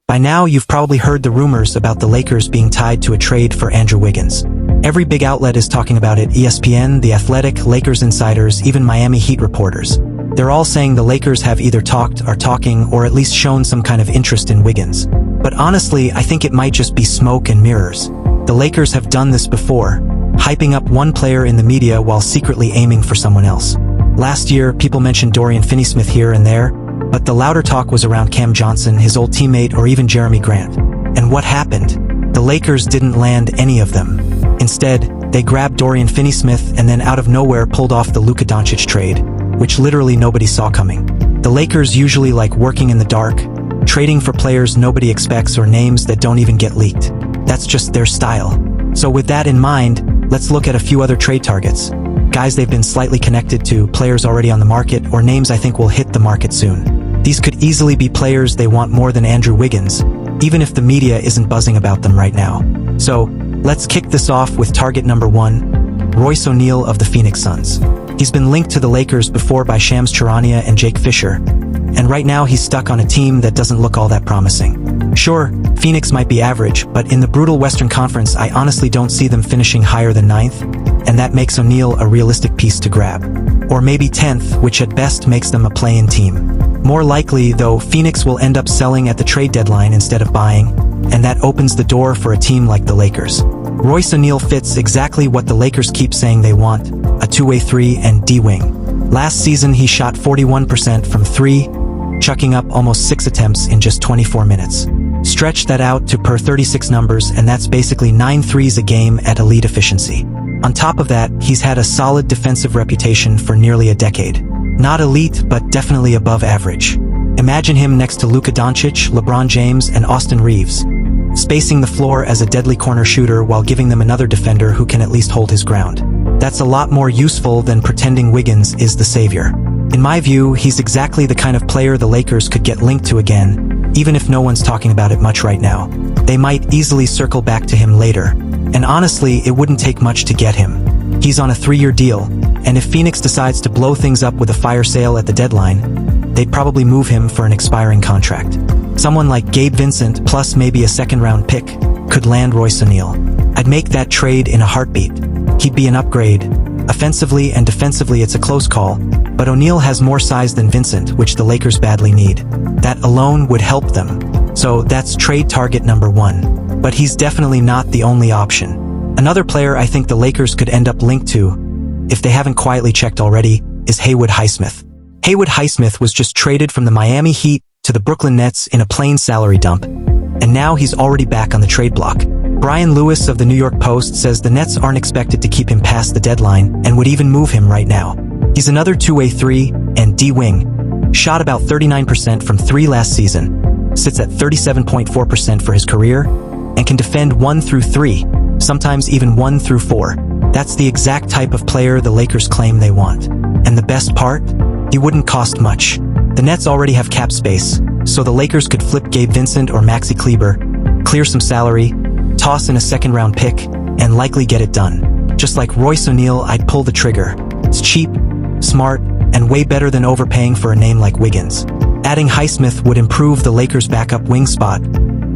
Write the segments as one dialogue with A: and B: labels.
A: By now, you've probably heard the rumors about the Lakers being tied to a trade for Andrew Wiggins. Every big outlet is talking about it: ESPN, The Athletic, Lakers insiders, even Miami Heat reporters. They're all saying the Lakers have either talked, are talking, or at least shown some kind of interest in Wiggins. But honestly, I think it might just be smoke and mirrors. The Lakers have done this before, hyping up one player in the media while secretly aiming for someone else. Last year, people mentioned Dorian Finney-Smith here and there, but the louder talk was around Cam Johnson, his old teammate, or even Jeremy Grant. And what happened? The Lakers didn't land any of them. Instead, they grabbed Dorian Finney-Smith and then out of nowhere pulled off the Luka Doncic trade, which literally nobody saw coming. The Lakers usually like working in the dark, trading for players nobody expects or names that don't even get leaked. That's just their style. So with that in mind, let's look at a few other trade targets. Guys they've been slightly connected to, players already on the market, or names I think will hit the market soon. These could easily be players they want more than Andrew Wiggins, even if the media isn't buzzing about them right now. So, let's kick this off with target number 1, Royce O'Neale of the Phoenix Suns. He's been linked to the Lakers before by Shams Charania and Jake Fisher, and right now he's stuck on a team that doesn't look all that promising. Sure, Phoenix might be average, but in the brutal Western Conference I honestly don't see them finishing higher than 9th, and that makes O'Neale a realistic piece to grab. Or maybe 10th, which at best makes them a play-in team. More likely, though, Phoenix will end up selling at the trade deadline instead of buying, and that opens the door for a team like the Lakers. Royce O'Neale fits exactly what the Lakers keep saying they want, a two-way 3 and D-wing. Last season he shot 41% from 3, chucking up almost 6 attempts in just 24 minutes. Stretch that out to per 36 numbers and that's basically 9 threes a game at elite efficiency. On top of that, he's had a solid defensive reputation for nearly a decade. Not elite, but definitely above average. Imagine him next to Luka Doncic, LeBron James, and Austin Reeves, spacing the floor as a deadly corner shooter while giving them another defender who can at least hold his ground. That's a lot more useful than pretending Wiggins is the savior. In my view, he's exactly the kind of player the Lakers could get linked to again, even if no one's talking about it much right now. They might easily circle back to him later. And honestly, it wouldn't take much to get him. He's on a 3-year deal, and if Phoenix decides to blow things up with a fire sale at the deadline, they'd probably move him for an expiring contract. Someone like Gabe Vincent plus maybe a second-round pick could land Royce O'Neale. I'd make that trade in a heartbeat. He'd be an upgrade. Offensively and defensively it's a close call, but O'Neale has more size than Vincent, which the Lakers badly need. That alone would help them. So that's trade target number 1. But he's definitely not the only option. Another player I think the Lakers could end up linked to, if they haven't quietly checked already, is Haywood Highsmith. Haywood Highsmith was just traded from the Miami Heat to the Brooklyn Nets in a plain salary dump, and now he's already back on the trade block. Brian Lewis of the New York Post says the Nets aren't expected to keep him past the deadline and would even move him right now. He's another two-way 3 and D-wing, shot about 39% from 3 last season, sits at 37.4% for his career, and can defend 1 through 3, sometimes even 1 through 4. That's the exact type of player the Lakers claim they want. And the best part? He wouldn't cost much. The Nets already have cap space, so the Lakers could flip Gabe Vincent or Maxi Kleber, clear some salary, toss in a second-round pick, and likely get it done. Just like Royce O'Neale, I'd pull the trigger. It's cheap, smart, and way better than overpaying for a name like Wiggins. Adding Highsmith would improve the Lakers' backup wing spot,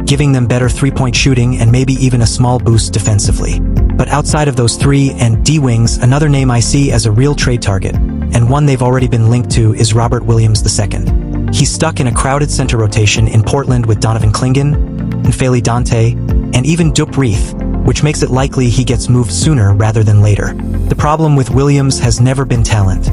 A: giving them better three-point shooting and maybe even a small boost defensively. But outside of those 3 and D wings, another name I see as a real trade target, and one they've already been linked to, is Robert Williams II. He's stuck in a crowded center rotation in Portland with Donovan Clingan, N'Faly Dante, and even Dup Reith, which makes it likely he gets moved sooner rather than later. The problem with Williams has never been talent.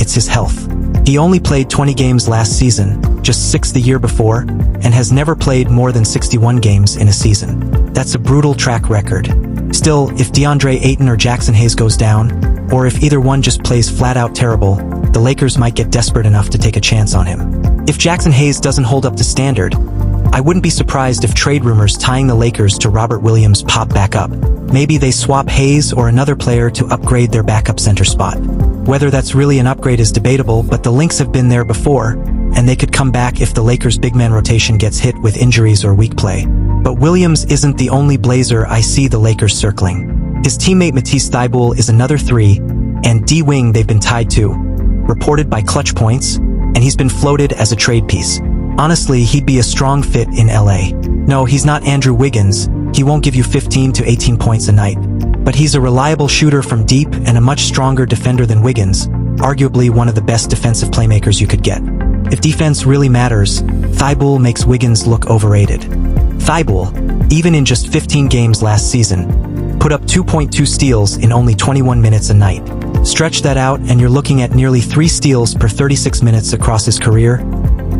A: It's his health. He only played 20 games last season, just 6 the year before, and has never played more than 61 games in a season. That's a brutal track record. Still, if DeAndre Ayton or Jackson Hayes goes down, or if either one just plays flat-out terrible, the Lakers might get desperate enough to take a chance on him. If Jackson Hayes doesn't hold up to standard, I wouldn't be surprised if trade rumors tying the Lakers to Robert Williams pop back up. Maybe they swap Hayes or another player to upgrade their backup center spot. Whether that's really an upgrade is debatable, but the links have been there before, and they could come back if the Lakers' big man rotation gets hit with injuries or weak play. But Williams isn't the only Blazer I see the Lakers circling. His teammate Matisse Thybulle is another 3 and D wing they've been tied to, reported by Clutch Points, and he's been floated as a trade piece. Honestly, he'd be a strong fit in LA. No, he's not Andrew Wiggins. He won't give you 15 to 18 points a night. But he's a reliable shooter from deep and a much stronger defender than Wiggins, arguably one of the best defensive playmakers you could get. If defense really matters, Thibault makes Wiggins look overrated. Thibault, even in just 15 games last season, put up 2.2 steals in only 21 minutes a night. Stretch that out and you're looking at nearly 3 steals per 36 minutes across his career,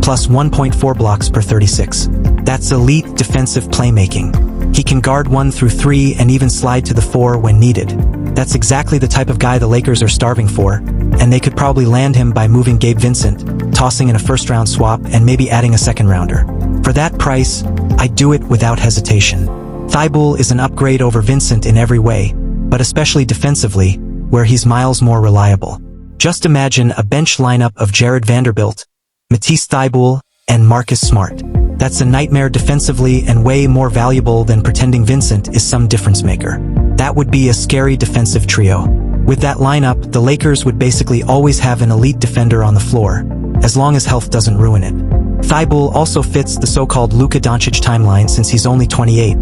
A: plus 1.4 blocks per 36. That's elite defensive playmaking. He can guard 1 through 3 and even slide to the 4 when needed. That's exactly the type of guy the Lakers are starving for, and they could probably land him by moving Gabe Vincent, tossing in a first-round swap, and maybe adding a second-rounder. For that price, I'd do it without hesitation. Thibault is an upgrade over Vincent in every way, but especially defensively, where he's miles more reliable. Just imagine a bench lineup of Jared Vanderbilt, Matisse Thybulle, and Marcus Smart. That's a nightmare defensively and way more valuable than pretending Vincent is some difference maker. That would be a scary defensive trio. With that lineup, the Lakers would basically always have an elite defender on the floor, as long as health doesn't ruin it. Thibault also fits the so-called Luka Doncic timeline since he's only 28,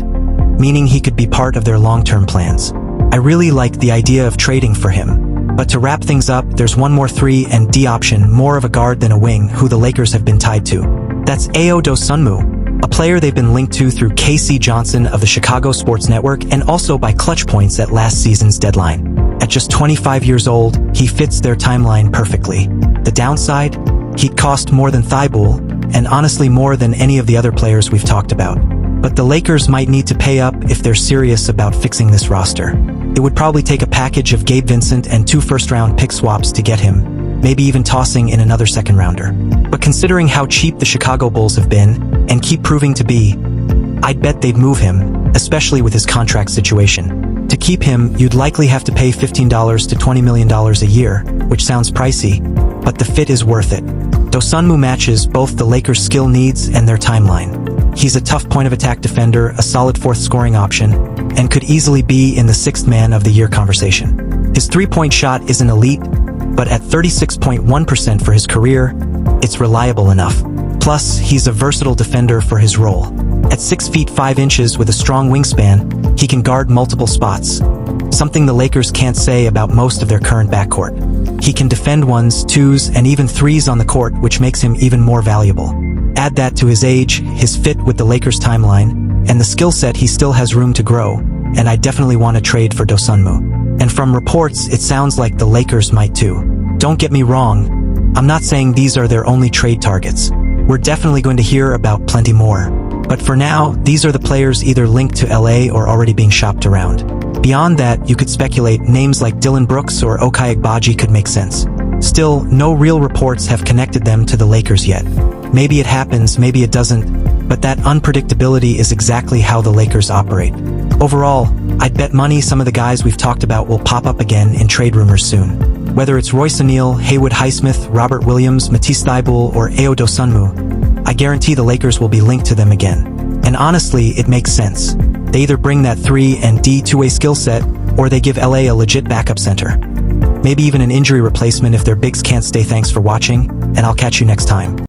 A: meaning he could be part of their long-term plans. I really like the idea of trading for him. But to wrap things up, there's one more 3 and D option, more of a guard than a wing, who the Lakers have been tied to. That's Ayo Dosunmu, a player they've been linked to through K.C. Johnson of the Chicago Sports Network and also by clutch points at last season's deadline. At just 25 years old, he fits their timeline perfectly. The downside? He'd cost more than Thibault, and honestly more than any of the other players we've talked about. But the Lakers might need to pay up if they're serious about fixing this roster. It would probably take a package of Gabe Vincent and 2 first-round pick swaps to get him, maybe even tossing in another second-rounder. But considering how cheap the Chicago Bulls have been, and keep proving to be, I'd bet they'd move him, especially with his contract situation. To keep him, you'd likely have to pay $15 to $20 million a year, which sounds pricey, but the fit is worth it. Dosunmu matches both the Lakers' skill needs and their timeline. He's a tough point-of-attack defender, a solid 4th scoring option, and could easily be in the 6th man of the year conversation. His three-point shot isn't elite, but at 36.1% for his career, it's reliable enough. Plus, he's a versatile defender for his role. At 6 feet 5 inches with a strong wingspan, he can guard multiple spots, something the Lakers can't say about most of their current backcourt. He can defend 1s, 2s, and even 3s on the court, which makes him even more valuable. Add that to his age, his fit with the Lakers' timeline, and the skill set, he still has room to grow, and I definitely want to trade for Dosunmu. And from reports, it sounds like the Lakers might too. Don't get me wrong, I'm not saying these are their only trade targets. We're definitely going to hear about plenty more. But for now, these are the players either linked to LA or already being shopped around. Beyond that, you could speculate names like Dillon Brooks or Ochai Agbaji could make sense. Still, no real reports have connected them to the Lakers yet. Maybe it happens, maybe it doesn't, but that unpredictability is exactly how the Lakers operate. Overall, I'd bet money some of the guys we've talked about will pop up again in trade rumors soon. Whether it's Royce O'Neal, Haywood Highsmith, Robert Williams, Matisse Thybulle, or Ayo Dosunmu, I guarantee the Lakers will be linked to them again. And honestly, it makes sense. They either bring that 3 and D two-way skill set, or they give LA a legit backup center. Maybe even an injury replacement if their bigs can't stay. Thanks for watching, and I'll catch you next time.